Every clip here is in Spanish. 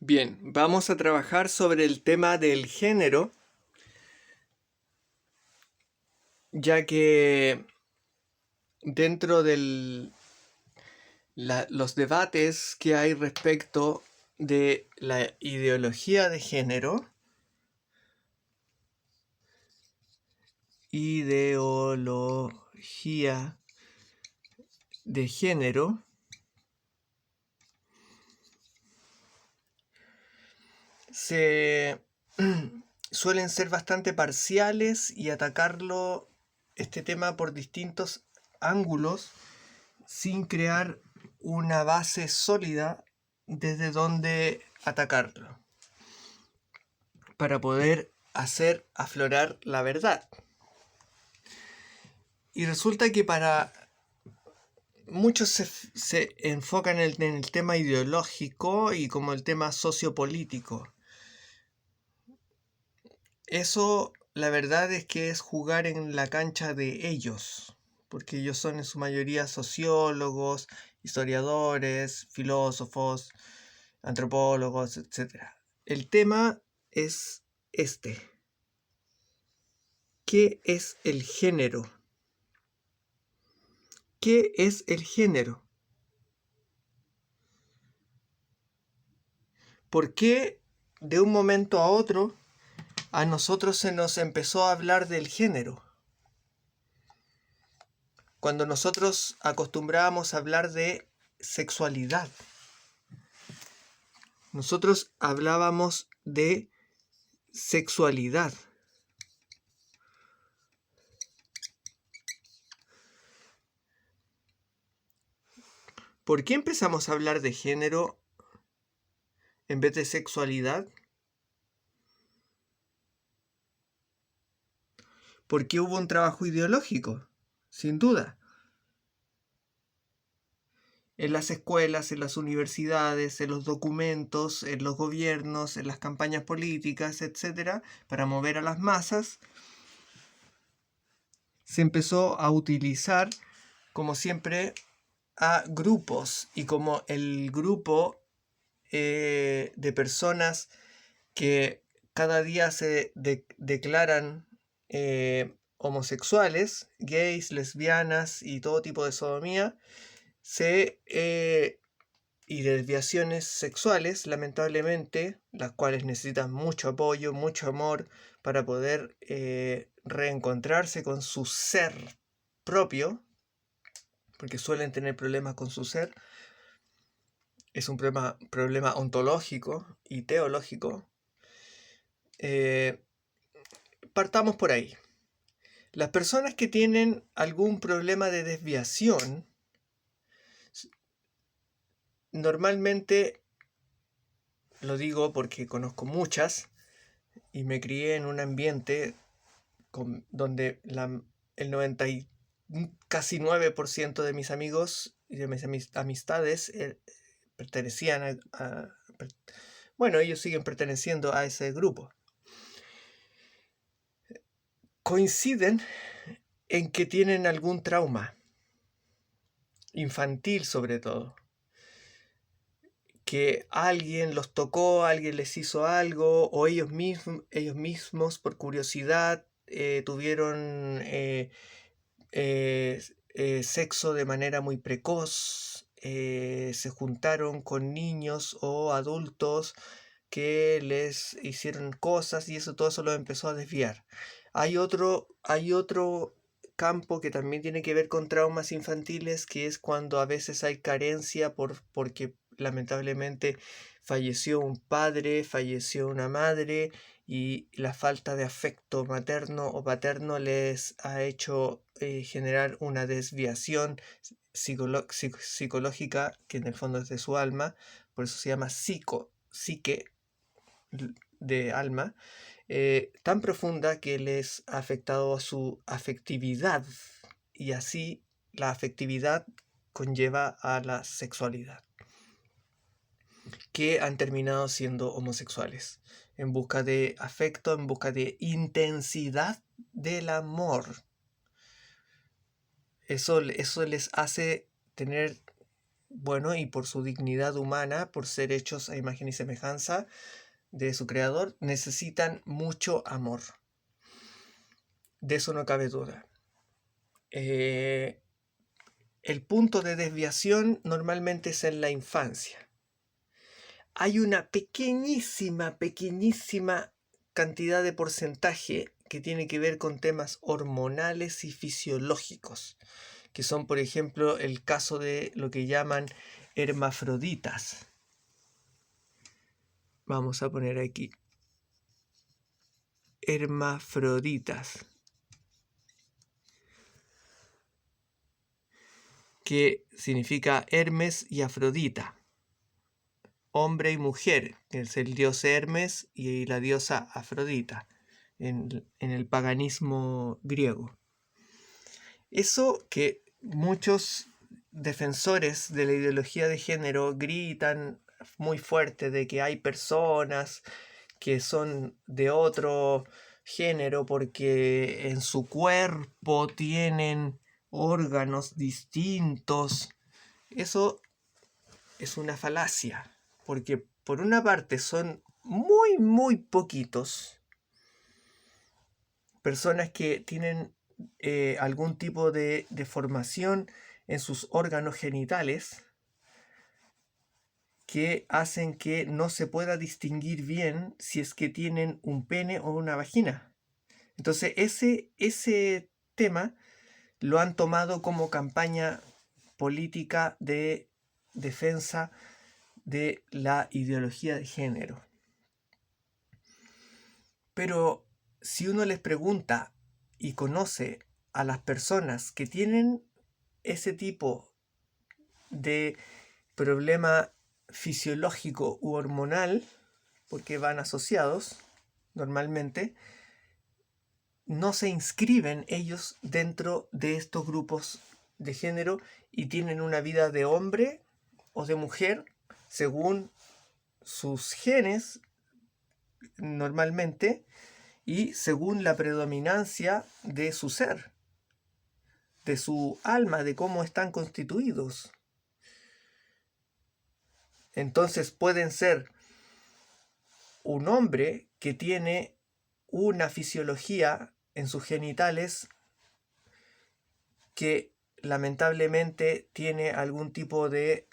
Bien, vamos a trabajar sobre el tema del género, ya que dentro de los debates que hay respecto de la ideología de género, ideología de género, se suelen ser bastante parciales y atacarlo, este tema, por distintos ángulos sin crear una base sólida desde donde atacarlo para poder hacer aflorar la verdad. Y resulta que para muchos se enfocan en el tema ideológico y como el tema sociopolítico. Eso, la verdad es que es jugar en la cancha de ellos, porque ellos son en su mayoría sociólogos, historiadores, filósofos, antropólogos, etc. El tema es este. ¿Qué es el género? ¿Qué es el género? ¿Por qué de un momento a otro a nosotros se nos empezó a hablar del género? Cuando nosotros acostumbrábamos a hablar de sexualidad, nosotros hablábamos de sexualidad. ¿Por qué empezamos a hablar de género en vez de sexualidad? Porque hubo un trabajo ideológico, sin duda. En las escuelas, en las universidades, en los documentos, en los gobiernos, en las campañas políticas, etc., para mover a las masas, se empezó a utilizar, como siempre, a grupos, y como el grupo de personas que cada día se declaran homosexuales, gays, lesbianas y todo tipo de sodomía, y desviaciones sexuales, lamentablemente, las cuales necesitan mucho apoyo, mucho amor para poder reencontrarse con su ser propio, porque suelen tener problemas con su ser. Es un problema ontológico y teológico. Partamos por ahí. Las personas que tienen algún problema de desviación, normalmente, lo digo porque conozco muchas y me crié en un ambiente donde el 90 y casi 9% de mis amigos y de mis amistades pertenecían bueno, ellos siguen perteneciendo a ese grupo. Coinciden en que tienen algún trauma, infantil sobre todo, que alguien los tocó, alguien les hizo algo, o ellos mismos por curiosidad tuvieron sexo de manera muy precoz, se juntaron con niños o adultos que les hicieron cosas y todo eso los empezó a desviar. Hay otro campo que también tiene que ver con traumas infantiles, que es cuando a veces hay carencia porque lamentablemente falleció un padre, falleció una madre, y la falta de afecto materno o paterno les ha hecho generar una desviación psicológica, que en el fondo es de su alma, por eso se llama psique de alma, tan profunda que les ha afectado a su afectividad, y así la afectividad conlleva a la sexualidad, que han terminado siendo homosexuales, en busca de afecto, en busca de intensidad del amor. Eso les hace tener bueno, y por su dignidad humana, por ser hechos a imagen y semejanza de su creador, necesitan mucho amor. De eso no cabe duda. El punto de desviación normalmente es en la infancia. Hay una pequeñísima cantidad de porcentaje que tiene que ver con temas hormonales y fisiológicos, que son, por ejemplo, el caso de lo que llaman hermafroditas. Vamos a poner aquí hermafroditas, que significa Hermes y Afrodita, hombre y mujer, que es el dios Hermes y la diosa Afrodita en el paganismo griego. Eso que muchos defensores de la ideología de género gritan muy fuerte de que hay personas que son de otro género porque en su cuerpo tienen órganos distintos. Eso es una falacia, porque por una parte son muy poquitos personas que tienen algún tipo de deformación en sus órganos genitales que hacen que no se pueda distinguir bien si es que tienen un pene o una vagina. Entonces ese tema lo han tomado como campaña política de defensa de la ideología de género. Pero si uno les pregunta y conoce a las personas que tienen ese tipo de problema fisiológico u hormonal, porque van asociados normalmente, no se inscriben ellos dentro de estos grupos de género y tienen una vida de hombre o de mujer según sus genes normalmente y según la predominancia de su ser, de su alma, de cómo están constituidos. Entonces pueden ser un hombre que tiene una fisiología en sus genitales que lamentablemente tiene algún tipo de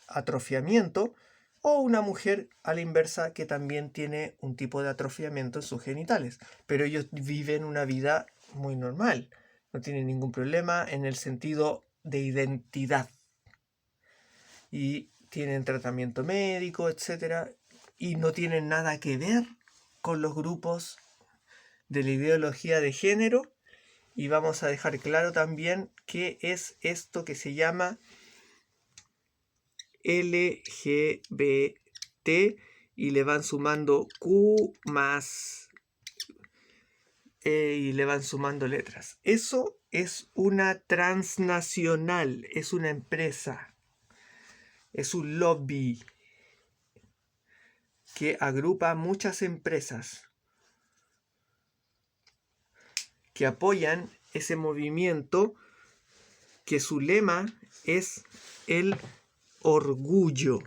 atrofiamiento, o una mujer a la inversa que también tiene un tipo de atrofiamiento en sus genitales, pero ellos viven una vida muy normal, no tienen ningún problema en el sentido de identidad y tienen tratamiento médico, etcétera, y no tienen nada que ver con los grupos de la ideología de género. Y vamos a dejar claro también qué es esto que se llama LGBT y le van sumando Q más y le van sumando letras. Eso es una transnacional, es una empresa, es un lobby que agrupa muchas empresas que apoyan ese movimiento, que su lema es el orgullo.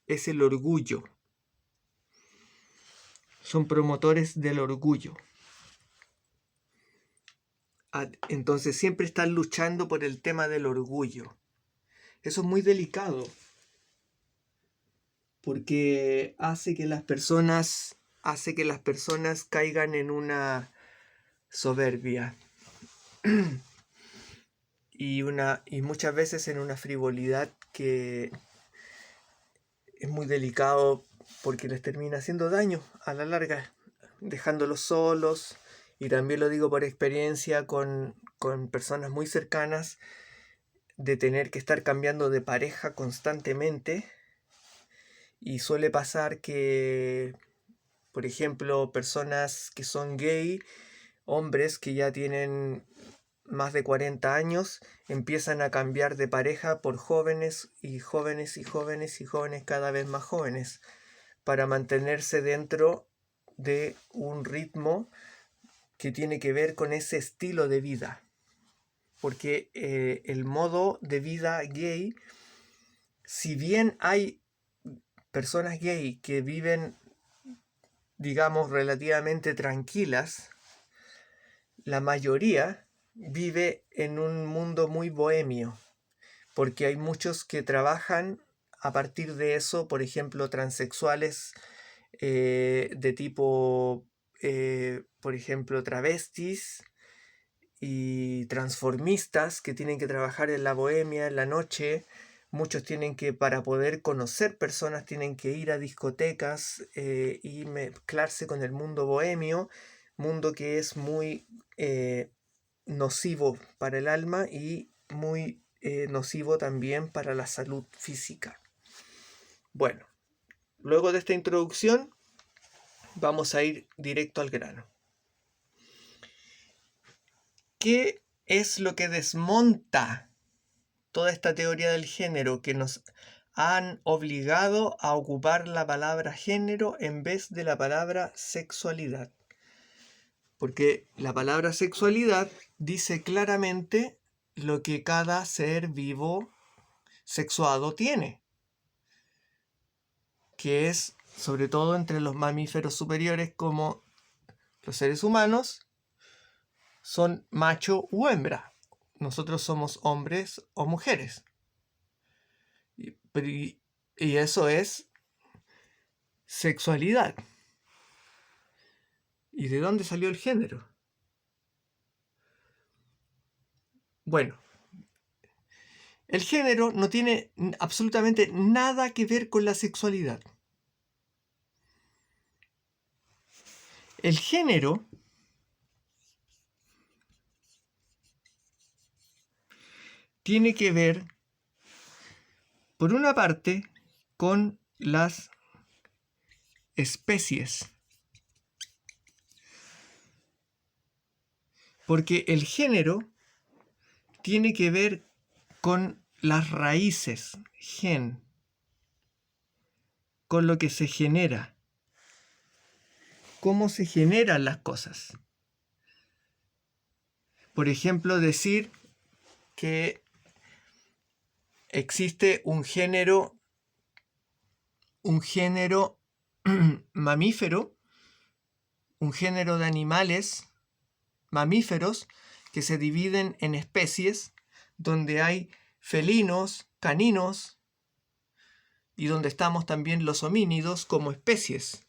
Es el orgullo. Son promotores del orgullo. Entonces siempre están luchando por el tema del orgullo. Eso es muy delicado, porque hace que las personas caigan en una soberbia y muchas veces en una frivolidad que es muy delicado porque les termina haciendo daño a la larga, dejándolos solos. Y también lo digo por experiencia con personas muy cercanas, de tener que estar cambiando de pareja constantemente. Y suele pasar que, por ejemplo, personas que son gay, hombres que ya tienen más de 40 años, empiezan a cambiar de pareja por jóvenes y jóvenes y jóvenes y jóvenes cada vez más jóvenes, para mantenerse dentro de un ritmo que tiene que ver con ese estilo de vida. Porque el modo de vida gay, si bien hay personas gay que viven, digamos, relativamente tranquilas, la mayoría vive en un mundo muy bohemio, porque hay muchos que trabajan a partir de eso, por ejemplo, transexuales de tipo, por ejemplo, travestis y transformistas que tienen que trabajar en la bohemia, en la noche. Muchos tienen que, para poder conocer personas, tienen que ir a discotecas y mezclarse con el mundo bohemio, mundo que es muy nocivo para el alma y muy nocivo también para la salud física. Bueno, luego de esta introducción, vamos a ir directo al grano. ¿Qué es lo que desmonta toda esta teoría del género que nos han obligado a ocupar la palabra género en vez de la palabra sexualidad? Porque la palabra sexualidad dice claramente lo que cada ser vivo sexuado tiene, que es, sobre todo entre los mamíferos superiores como los seres humanos, son macho u hembra. Nosotros somos hombres o mujeres. Y eso es sexualidad. ¿Y de dónde salió el género? Bueno, el género no tiene absolutamente nada que ver con la sexualidad. El género tiene que ver, por una parte, con las especies. Porque el género tiene que ver con las raíces, gen, con lo que se genera, cómo se generan las cosas. Por ejemplo, decir que existe un género mamífero, un género de animales mamíferos que se dividen en especies donde hay felinos, caninos y donde estamos también los homínidos como especies.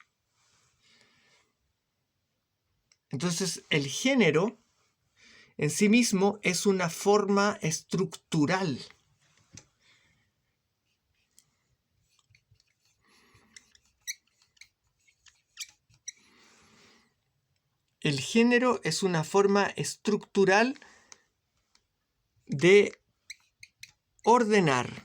Entonces, el género en sí mismo es una forma estructural. El género es una forma estructural de ordenar.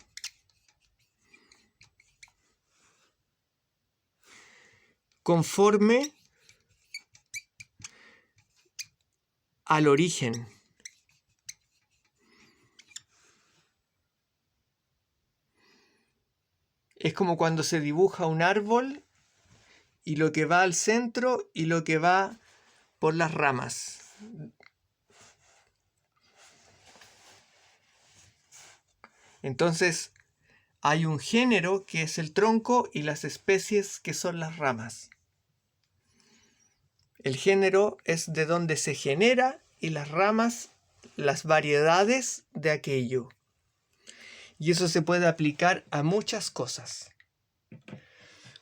Conforme al origen. Es como cuando se dibuja un árbol y lo que va al centro y lo que va por las ramas. Entonces, hay un género que es el tronco y las especies que son las ramas. El género es de donde se genera y las ramas, las variedades de aquello. Y eso se puede aplicar a muchas cosas.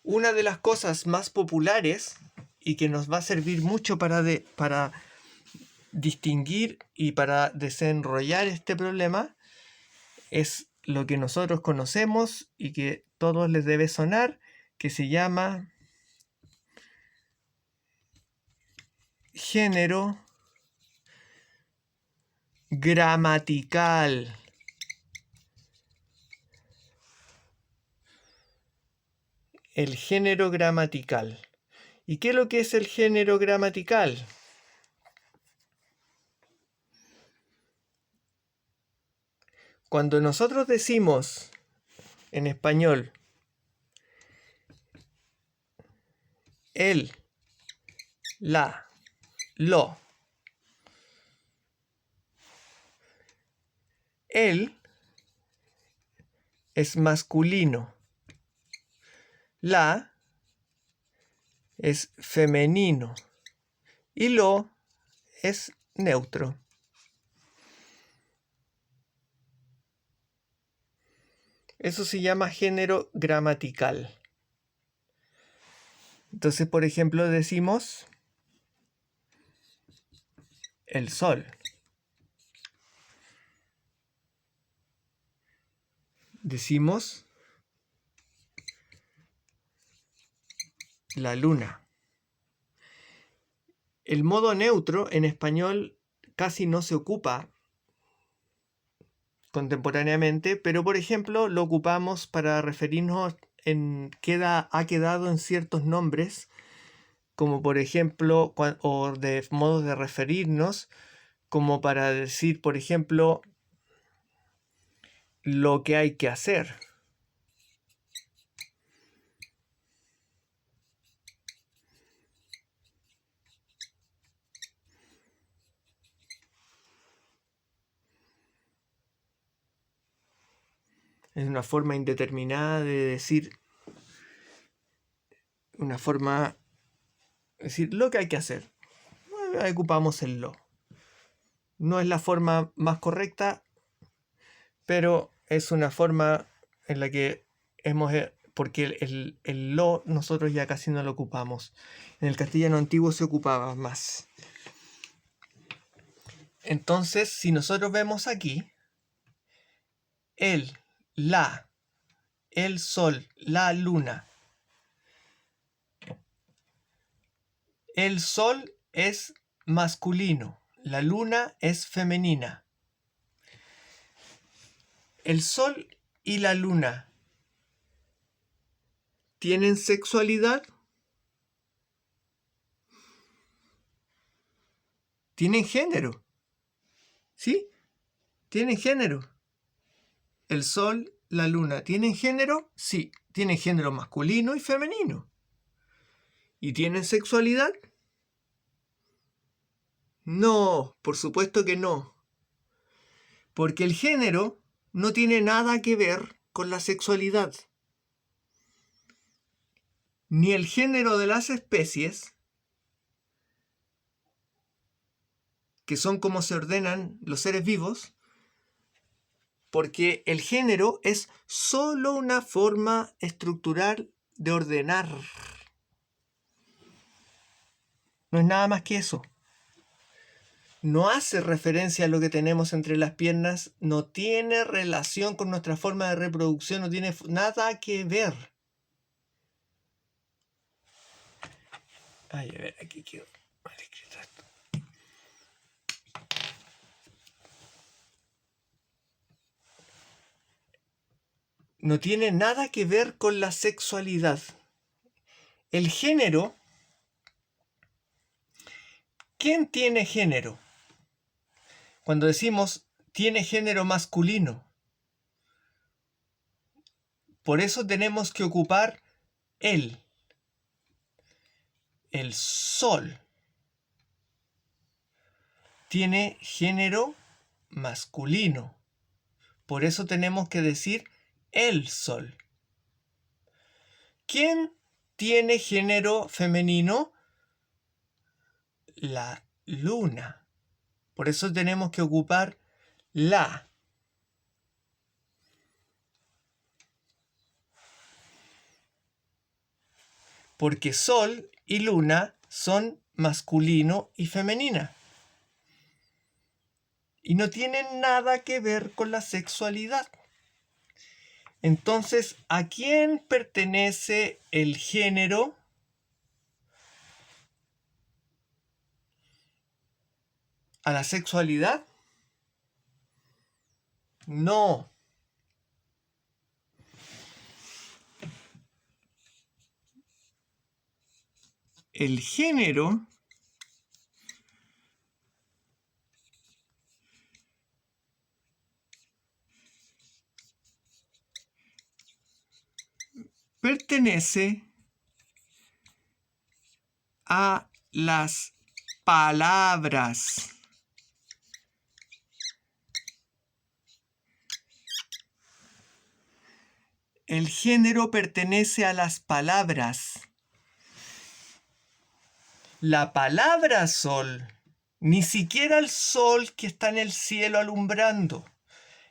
Una de las cosas más populares y que nos va a servir mucho para distinguir y para desenrollar este problema es lo que nosotros conocemos y que a todos les debe sonar, que se llama género gramatical. El género gramatical. ¿Y qué es lo que es el género gramatical? Cuando nosotros decimos en español él, la, lo, el es masculino. La es femenino. Y lo es neutro. Eso se llama género gramatical. Entonces, por ejemplo, decimos el sol. Decimos la luna. El modo neutro en español casi no se ocupa contemporáneamente, pero por ejemplo lo ocupamos para referirnos ha quedado en ciertos nombres, como por ejemplo, o de modos de referirnos, como para decir, por ejemplo, lo que hay que hacer. Es una forma indeterminada de decir, una forma, decir lo que hay que hacer. Ocupamos el lo. No es la forma más correcta, pero es una forma en la que porque el lo nosotros ya casi no lo ocupamos. En el castellano antiguo se ocupaba más. Entonces, si nosotros vemos aquí, el, la, el sol, la luna. El sol es masculino, la luna es femenina. El sol y la luna ¿tienen sexualidad? ¿Tienen género? ¿Sí? ¿Tienen género? El sol, la luna, ¿tienen género? Sí, tienen género masculino y femenino. ¿Y tienen sexualidad? No, por supuesto que no. Porque el género no tiene nada que ver con la sexualidad. Ni el género de las especies, que son como se ordenan los seres vivos, porque el género es solo una forma estructural de ordenar. No es nada más que eso. No hace referencia a lo que tenemos entre las piernas, no tiene relación con nuestra forma de reproducción, no tiene nada que ver. Ay, a ver, aquí quedó mal escrito esto. No tiene nada que ver con la sexualidad. El género, ¿quién tiene género? Cuando decimos tiene género masculino, por eso tenemos que ocupar el sol. Tiene género masculino, por eso tenemos que decir el sol. ¿Quién tiene género femenino? La luna. Por eso tenemos que ocupar la. Porque sol y luna son masculino y femenina. Y no tienen nada que ver con la sexualidad. Entonces, ¿a quién pertenece el género? ¿A la sexualidad? No. El género pertenece a las palabras. el género pertenece a las palabras. La palabra sol, ni siquiera el sol que está en el cielo alumbrando,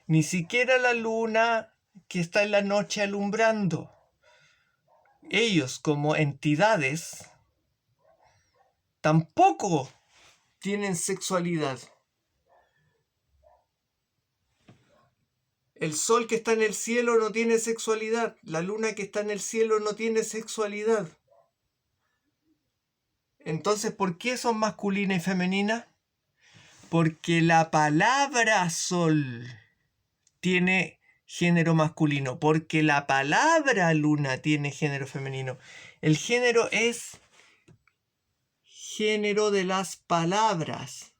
ni siquiera la luna que está en la noche alumbrando. Ellos como entidades tampoco tienen sexualidad. El sol que está en el cielo no tiene sexualidad. La luna que está en el cielo no tiene sexualidad. Entonces, ¿por qué son masculinas y femeninas? Porque la palabra sol tiene género masculino, porque la palabra luna tiene género femenino. El género es género de las palabras.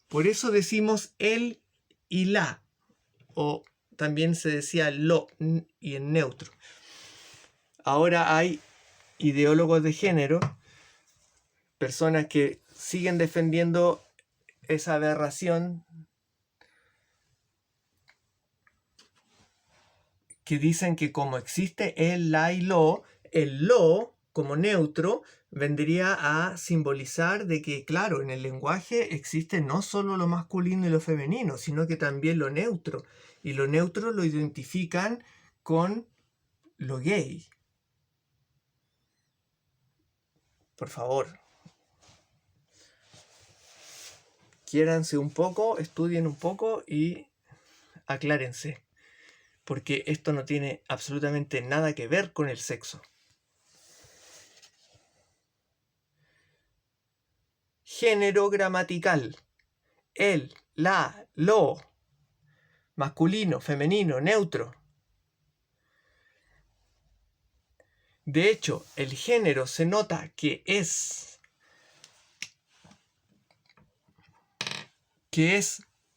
Por eso decimos el y la, o también se decía lo y en neutro. Ahora hay ideólogos de género, personas que siguen defendiendo esa aberración, que dicen que como existe el, la y el lo como neutro vendría a simbolizar de que, claro, en el lenguaje existe no solo lo masculino y lo femenino, sino que también lo neutro. Y lo neutro lo identifican con lo gay. Por favor, quiéranse un poco, estudien un poco y aclárense. Porque esto no tiene absolutamente nada que ver con el sexo. Género gramatical. El, la, lo. Masculino, femenino, neutro. De hecho, el género se nota que es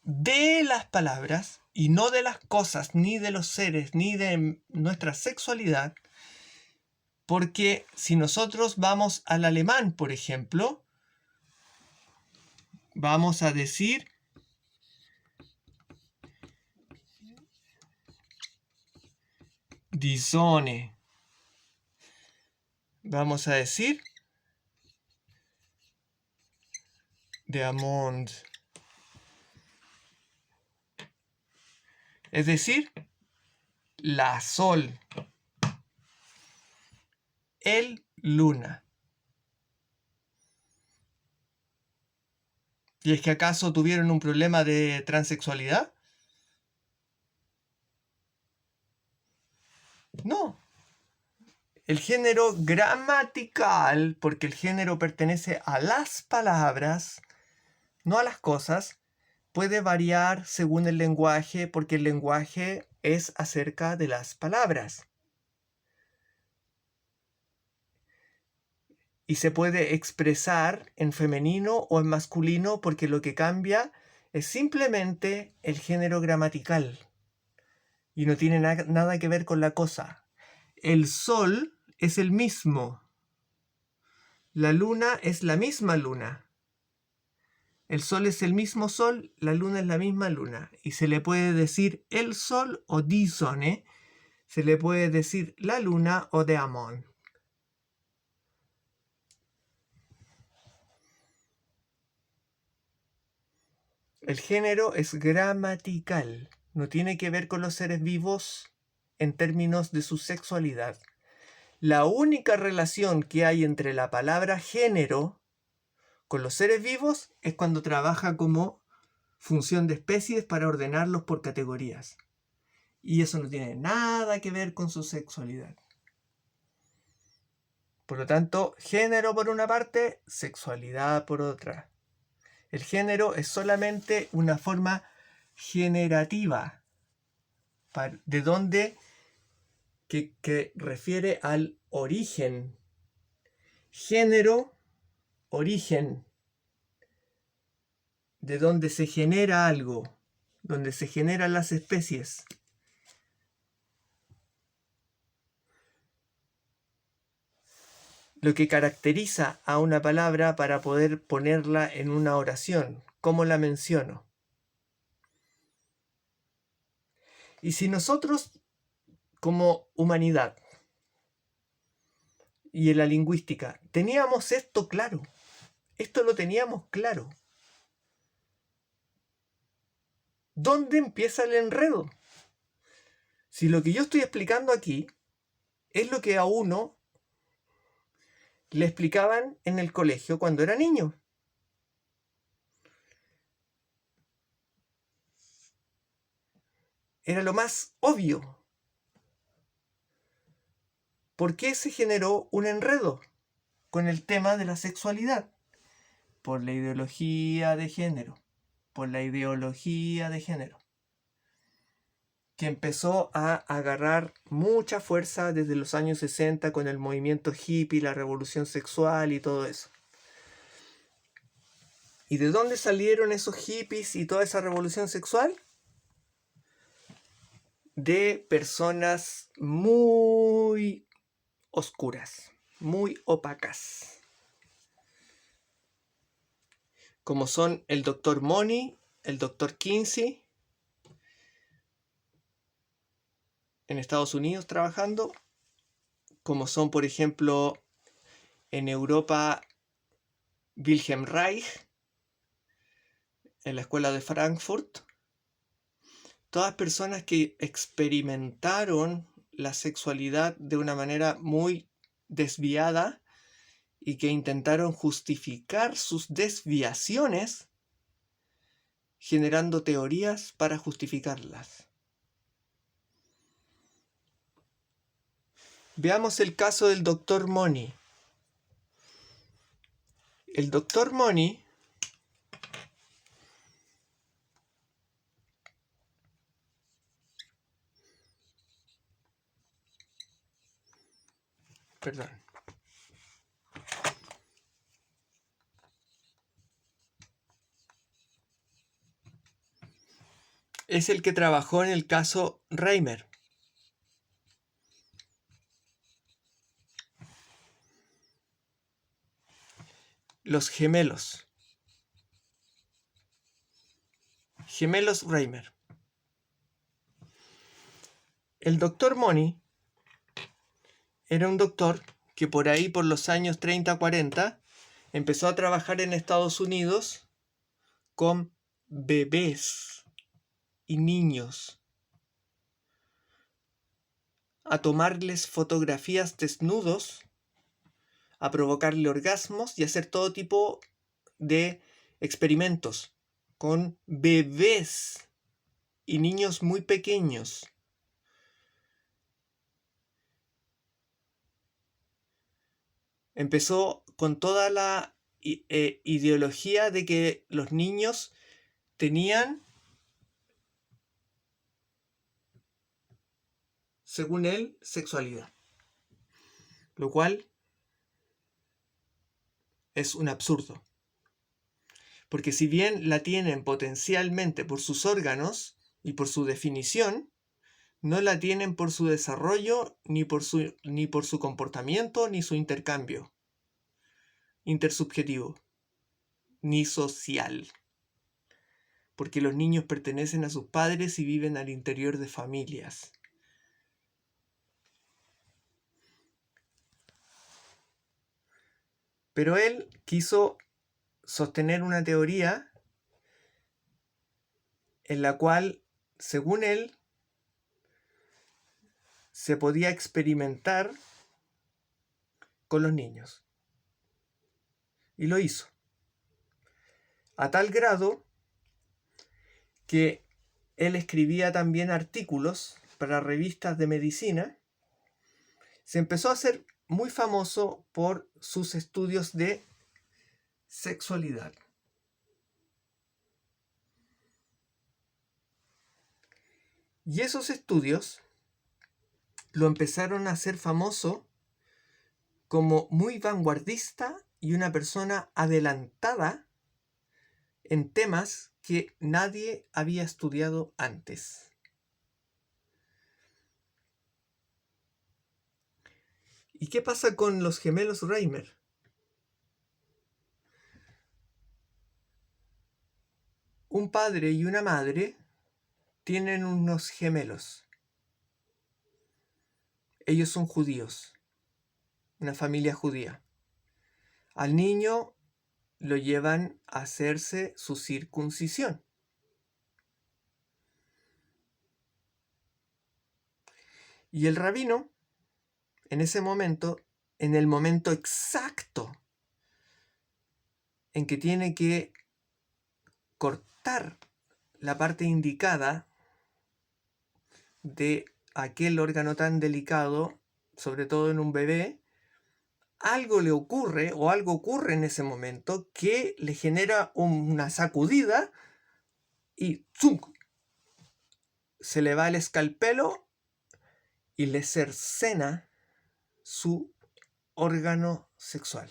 de las palabras y no de las cosas, ni de los seres, ni de nuestra sexualidad, porque si nosotros vamos al alemán, por ejemplo, vamos a decir die Sonne. Vamos a decir der Mond. Es decir, la sol, el luna. ¿Y es que acaso tuvieron un problema de transexualidad? No. El género gramatical, porque el género pertenece a las palabras, no a las cosas, puede variar según el lenguaje, porque el lenguaje es acerca de las palabras. Y se puede expresar en femenino o en masculino porque lo que cambia es simplemente el género gramatical. Y no tiene nada que ver con la cosa. El sol es el mismo. La luna es la misma luna. El sol es el mismo sol, la luna es la misma luna. Y se le puede decir el sol o die Sonne. Se le puede decir la luna o der Mond. El género es gramatical, no tiene que ver con los seres vivos en términos de su sexualidad. La única relación que hay entre la palabra género con los seres vivos es cuando trabaja como función de especies para ordenarlos por categorías. Y eso no tiene nada que ver con su sexualidad. Por lo tanto, género por una parte, sexualidad por otra. El género es solamente una forma generativa, de donde que refiere al origen. Género, origen, de donde se genera algo, donde se generan las especies. Lo que caracteriza a una palabra para poder ponerla en una oración. ¿Cómo la menciono? Y si nosotros, como humanidad y en la lingüística, teníamos esto claro, esto lo teníamos claro, ¿dónde empieza el enredo? Si lo que yo estoy explicando aquí es lo que a uno le explicaban en el colegio cuando era niño. Era lo más obvio. ¿Por qué se generó un enredo con el tema de la sexualidad? Por la ideología de género. Por la ideología de género. Que empezó a agarrar mucha fuerza desde los años 60 con el movimiento hippie, la revolución sexual y todo eso. ¿Y de dónde salieron esos hippies y toda esa revolución sexual? De personas muy oscuras, muy opacas, como son el Dr. Money, el Dr. Kinsey, en Estados Unidos trabajando, como son, por ejemplo, en Europa, Wilhelm Reich, en la escuela de Frankfurt. Todas personas que experimentaron la sexualidad de una manera muy desviada y que intentaron justificar sus desviaciones generando teorías para justificarlas. Veamos el caso del Dr. Money. El Dr. Money es el que trabajó en el caso Reimer. Los gemelos. Gemelos Reimer. El Dr. Money era un doctor que por ahí, por los años 30-40, empezó a trabajar en Estados Unidos con bebés y niños, a tomarles fotografías desnudos, a provocarle orgasmos y hacer todo tipo de experimentos con bebés y niños muy pequeños. Empezó con toda la ideología de que los niños tenían, según él, sexualidad. Lo cual es un absurdo. Porque si bien la tienen potencialmente por sus órganos y por su definición, no la tienen por su desarrollo, ni por su comportamiento, ni su intercambio intersubjetivo, ni social. Porque los niños pertenecen a sus padres y viven al interior de familias. Pero él quiso sostener una teoría en la cual, según él, se podía experimentar con los niños. Y lo hizo. A tal grado que él escribía también artículos para revistas de medicina. Se empezó a hacer muy famoso por sus estudios de sexualidad. Y esos estudios lo empezaron a hacer famoso como muy vanguardista y una persona adelantada en temas que nadie había estudiado antes. ¿Y qué pasa con los gemelos Reimer? Un padre y una madre tienen unos gemelos. Ellos son judíos, una familia judía. Al niño lo llevan a hacerse su circuncisión. Y el rabino, en ese momento, en el momento exacto en que tiene que cortar la parte indicada de aquel órgano tan delicado, sobre todo en un bebé, algo le ocurre o algo ocurre en ese momento que le genera una sacudida y ¡zum! Se le va el escalpelo y le cercena su órgano sexual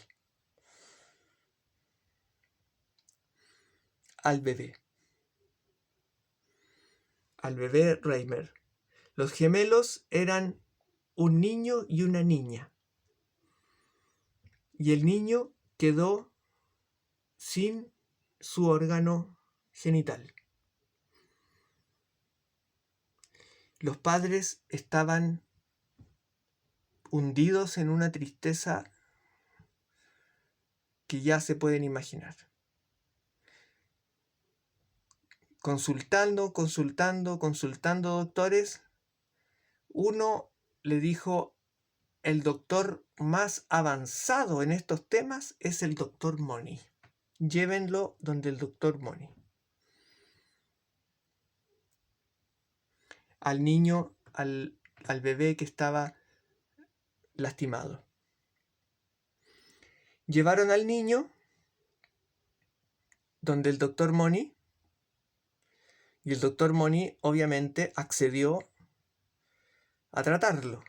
al bebé Reimer. Los gemelos eran un niño y una niña. Y el niño quedó sin su órgano genital. Los padres estaban hundidos en una tristeza que ya se pueden imaginar. Consultando doctores, uno le dijo: el doctor más avanzado en estos temas es el doctor Moni. Llévenlo donde el doctor Moni. Al niño, al bebé que estaba lastimado. Llevaron al niño donde el doctor Moni, y el doctor Moni obviamente accedió a tratarlo.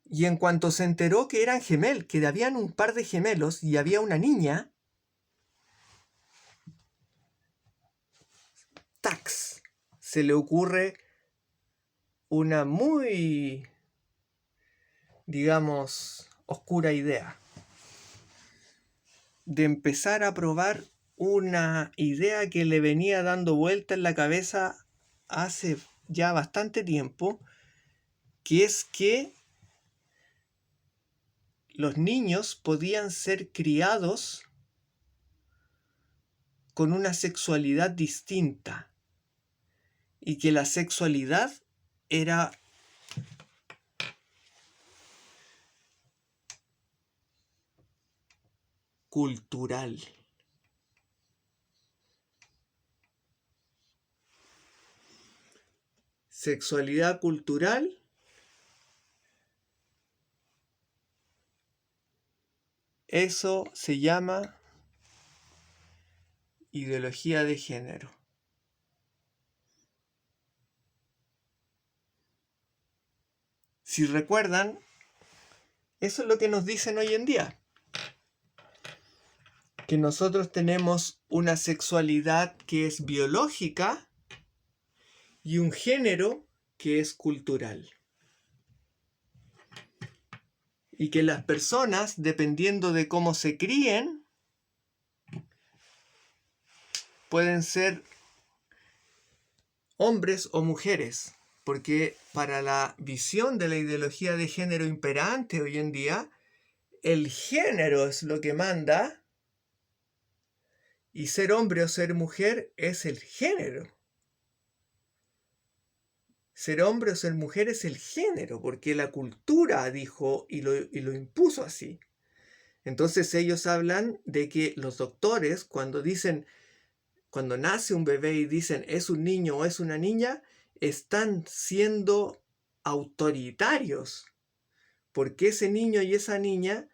Y en cuanto se enteró que eran gemelos, que habían un par de gemelos y había una niña, ¡tax!, se le ocurre una muy, digamos, oscura idea de empezar a probar una idea que le venía dando vuelta en la cabeza hace ya bastante tiempo, que es que los niños podían ser criados con una sexualidad distinta y que la sexualidad era cultural. Sexualidad cultural eso se llama ideología de género. Si recuerdan, eso es lo que nos dicen hoy en día. Que nosotros tenemos una sexualidad que es biológica y un género que es cultural. Y que las personas, dependiendo de cómo se críen, pueden ser hombres o mujeres. Porque para la visión de la ideología de género imperante hoy en día, el género es lo que manda y ser hombre o ser mujer es el género. Ser hombre o ser mujer es el género, porque la cultura dijo y lo impuso así. Entonces ellos hablan de que los doctores, cuando nace un bebé y dicen es un niño o es una niña, están siendo autoritarios, porque ese niño y esa niña,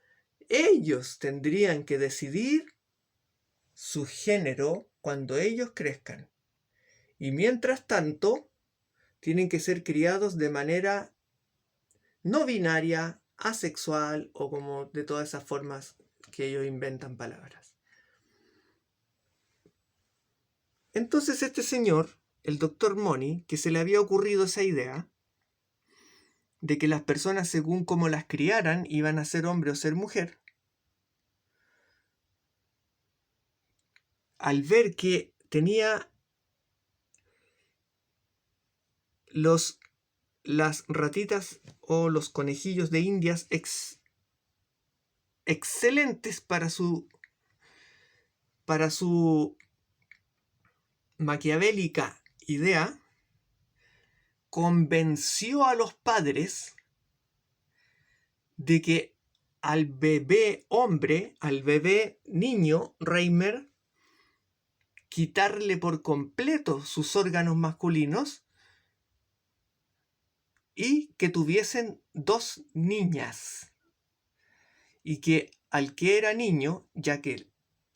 ellos tendrían que decidir su género cuando ellos crezcan. Y mientras tanto, tienen que ser criados de manera no binaria, asexual o como de todas esas formas que ellos inventan palabras. Entonces este señor, el doctor Moni, que se le había ocurrido esa idea de que las personas según cómo las criaran iban a ser hombre o ser mujer, al ver que tenía las ratitas o los conejillos de Indias excelentes para su maquiavélica idea, convenció a los padres de que al bebé hombre, al bebé niño Reimer, quitarle por completo sus órganos masculinos y que tuviesen 2 niñas. Y que al que era niño, ya que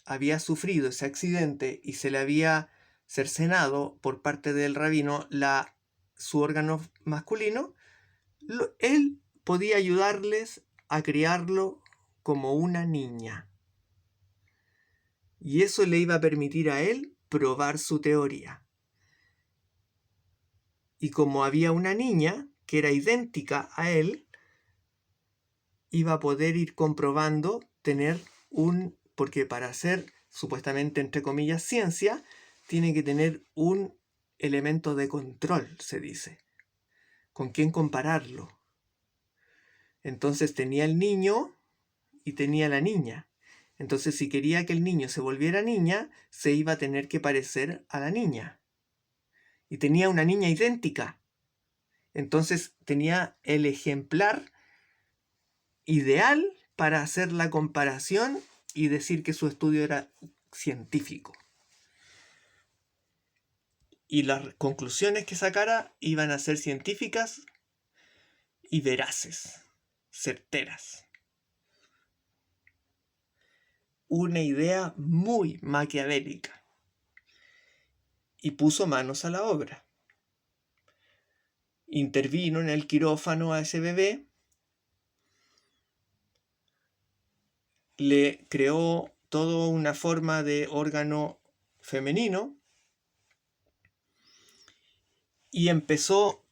había sufrido ese accidente y se le había cercenado por parte del rabino su órgano masculino, él podía ayudarles a criarlo como una niña. Y eso le iba a permitir a él probar su teoría. Y como había una niña que era idéntica a él, iba a poder ir comprobando tener porque para hacer supuestamente, entre comillas, ciencia, tiene que tener un elemento de control, se dice. ¿Con quién compararlo? Entonces tenía el niño y tenía la niña. Entonces, si quería que el niño se volviera niña, se iba a tener que parecer a la niña. Y tenía una niña idéntica. Entonces tenía el ejemplar ideal para hacer la comparación y decir que su estudio era científico. Y las conclusiones que sacara iban a ser científicas y veraces, certeras. Una idea muy maquiavélica. Y puso manos a la obra. Intervino en el quirófano a ese bebé, le creó toda una forma de órgano femenino y empezó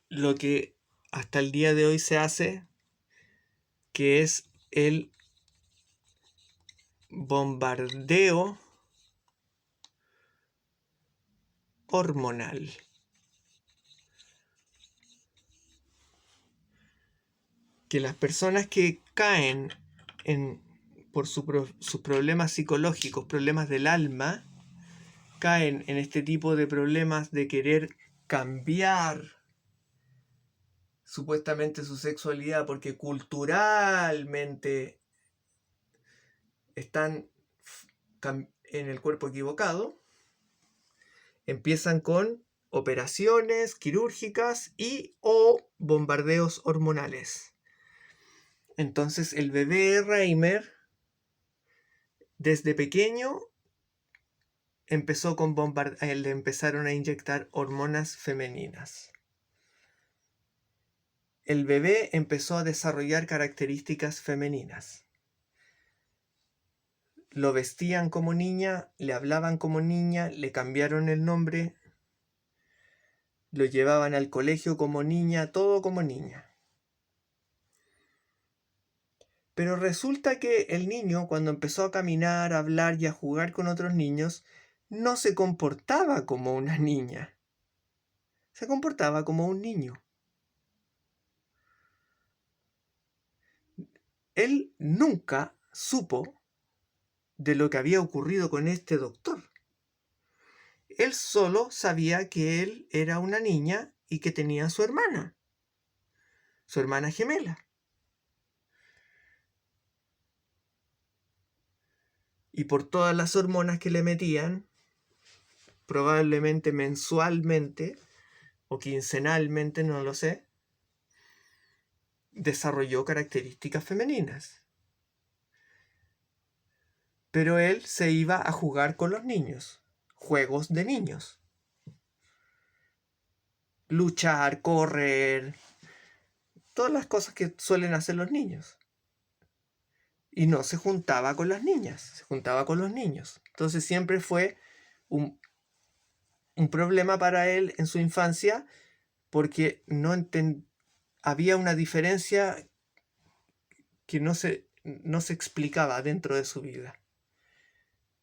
lo que hasta el día de hoy se hace, que es el bombardeo hormonal. Que las personas que caen por sus problemas psicológicos, problemas del alma, caen en este tipo de problemas de querer cambiar supuestamente su sexualidad porque culturalmente están en el cuerpo equivocado, empiezan con operaciones quirúrgicas y o bombardeos hormonales. Entonces el bebé Reimer desde pequeño empezó con le empezaron a inyectar hormonas femeninas. El bebé empezó a desarrollar características femeninas. Lo vestían como niña, le hablaban como niña, le cambiaron el nombre, lo llevaban al colegio como niña, todo como niña. Pero resulta que el niño, cuando empezó a caminar, a hablar y a jugar con otros niños, no se comportaba como una niña. Se comportaba como un niño. Él nunca supo de lo que había ocurrido con este doctor. Él solo sabía que él era una niña y que tenía su hermana gemela. Y por todas las hormonas que le metían, probablemente mensualmente o quincenalmente, no lo sé, desarrolló características femeninas. Pero él se iba a jugar con los niños, juegos de niños. Luchar, correr, todas las cosas que suelen hacer los niños. Y no se juntaba con las niñas, se juntaba con los niños. Entonces siempre fue un problema para él en su infancia porque había una diferencia que no se explicaba dentro de su vida.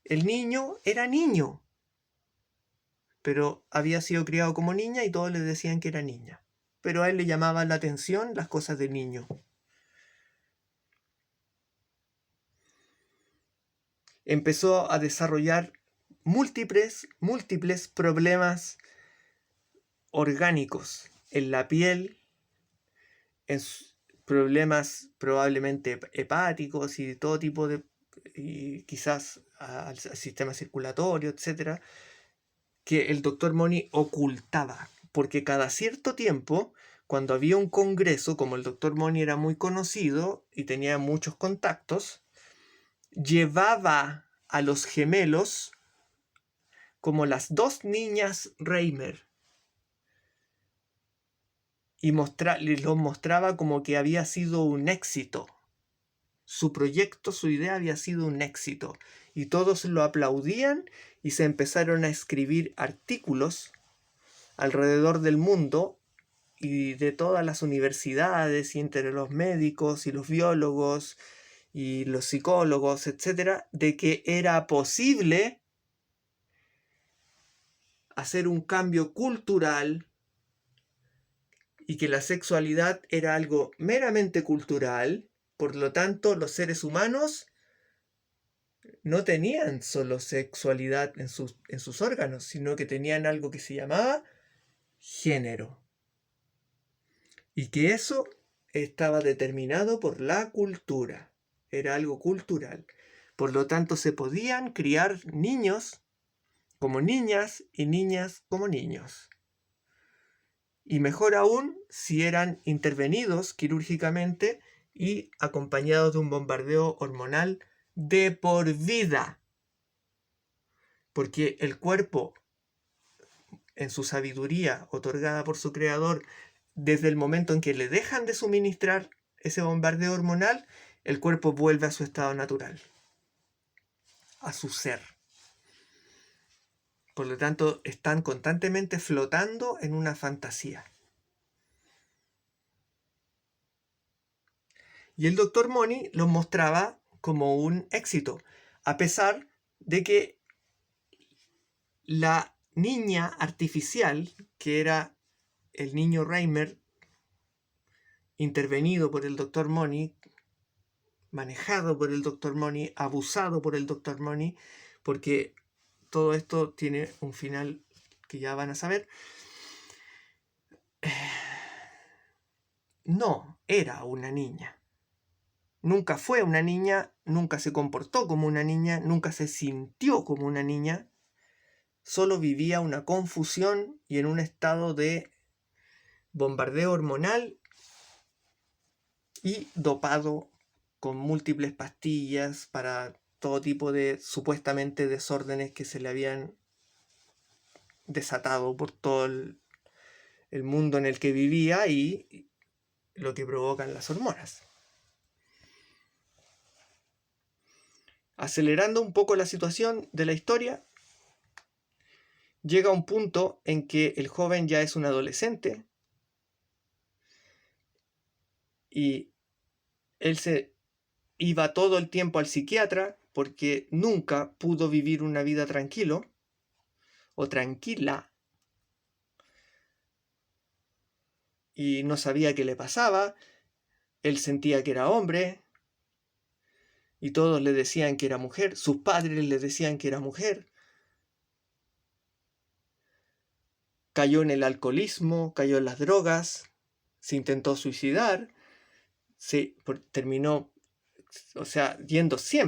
El niño era niño. pero había sido criado como niña y todos le decían que era niña. Pero a él le llamaban la atención las cosas de niño. Empezó a desarrollar múltiples problemas orgánicos en la piel, en problemas probablemente hepáticos y todo tipo de, y quizás al sistema circulatorio, etcétera, que el doctor Moni ocultaba, porque cada cierto tiempo, cuando había un congreso, como el doctor Moni era muy conocido y tenía muchos contactos, llevaba a los gemelos como las dos niñas Reimer y los mostraba como que había sido un éxito. Su proyecto, su idea había sido un éxito y todos lo aplaudían y se empezaron a escribir artículos alrededor del mundo y de todas las universidades y entre los médicos y los biólogos y los psicólogos, etcétera, de que era posible hacer un cambio cultural y que la sexualidad era algo meramente cultural. Por lo tanto, los seres humanos no tenían solo sexualidad en sus órganos, sino que tenían algo que se llamaba género. Y que eso estaba determinado por la cultura. Era algo cultural. Por lo tanto, se podían criar niños como niñas y niñas como niños. Y mejor aún si eran intervenidos quirúrgicamente y acompañados de un bombardeo hormonal de por vida. Porque el cuerpo, en su sabiduría otorgada por su creador, desde el momento en que le dejan de suministrar ese bombardeo hormonal, el cuerpo vuelve a su estado natural, a su ser. Por lo tanto, están constantemente flotando en una fantasía. Y el doctor Moni los mostraba como un éxito, a pesar de que la niña artificial, que era el niño Reimer, intervenido por el doctor Moni, manejado por el doctor Moni, abusado por el doctor Moni, porque todo esto tiene un final que ya van a saber. No era una niña. Nunca fue una niña, nunca se comportó como una niña, nunca se sintió como una niña. Solo vivía una confusión y en un estado de bombardeo hormonal y dopado con múltiples pastillas para todo tipo de supuestamente desórdenes que se le habían desatado por todo el mundo en el que vivía y lo que provocan las hormonas. Acelerando un poco la situación de la historia, llega un punto en que el joven ya es un adolescente y él se iba todo el tiempo al psiquiatra porque nunca pudo vivir una vida tranquilo o tranquila y no sabía qué le pasaba. Él sentía que era hombre y todos le decían que era mujer, sus padres le decían que era mujer. Cayó en el alcoholismo, cayó en las drogas, se intentó suicidar, terminó, yendo siempre